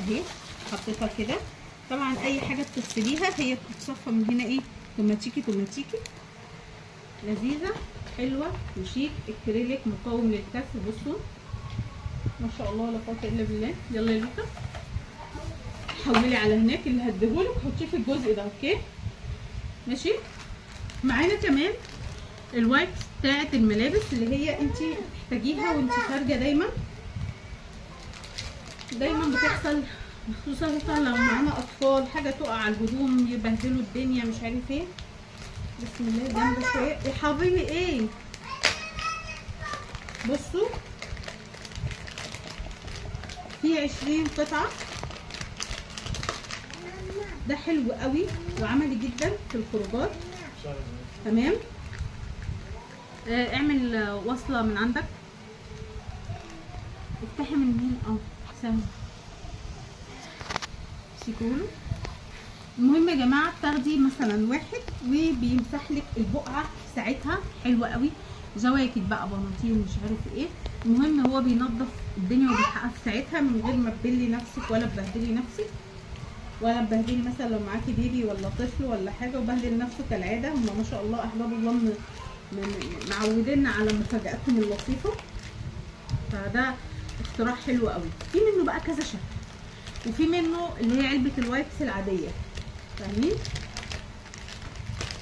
اهي حطيتها كده. طبعا اي حاجه بتغسليها هي بتتصفى من هنا ايه، توماتيكي توماتيكي، لذيذه حلوه وشيك. اكريليك مقاوم للكسر، بصوا ما شاء الله لا قوه الا بالله. يلا يا لوكا حولي على هناك، اللي هديهولك حطيه في الجزء ده، اوكي ماشي. معانا كمان الوايبس بتاعت الملابس اللي هي انت محتاجيها وانت خارجه. دايما بتحصل، خصوصا لو معانا اطفال، حاجه تقع على الهدوم يبهدلوا الدنيا مش عارف ايه. بسم الله جنب شويه يا حبيبي. ايه بصوا في 20 قطعه، ده حلو قوي وعملي جدا في الخروجات. تمام. اعمل وصله من عندك، افتحي من هنا سهل شيكولو. المهم يا جماعه تاخدي مثلا واحد وبيمسح لك البقعه في ساعتها، حلوه قوي. جواكت بقى، بناطيل، مش عارف ايه، المهم هو بينظف الدنيا وبيحقق في ساعتها من غير ما تبلي نفسك ولا تبهدلي نفسك، ولا تبهدلي مثلا لو معاكي بيبي ولا طفل ولا حاجه وبهدل نفسه كالعاده. هم ما شاء الله احباب الله معودينا على مفاجاتهم اللطيفه. فده اختراع حلو قوي. في منه بقى كذا شكل، وفي منه اللي هي علبه الوايبس العاديه، فاهمين؟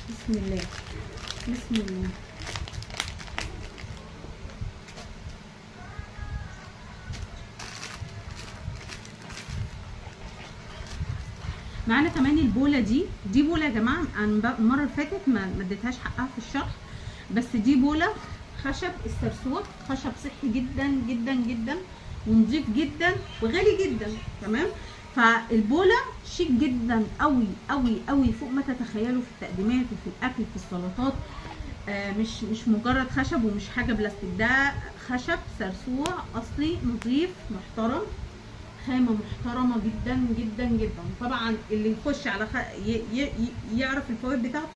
بسم الله بسم الله. معانا كمان البوله دي بوله يا جماعه، انا المره اللي فاتت ما اديتهاش حقها في الشرح، بس دي بوله خشب السرسوط، خشب صحي جدا جدا جدا ونضيف جدا وغالي جدا. تمام. فالبوله شيك جدا قوي قوي قوي فوق ما تتخيلوا في التقديمات وفي الاكل في السلطات. مش مجرد خشب ومش حاجه بلاستيك، ده خشب سرسوع اصلي نظيف محترم، خامه محترمه جدا جدا جدا. طبعا اللي يخش على يعرف الفوائد بتاعته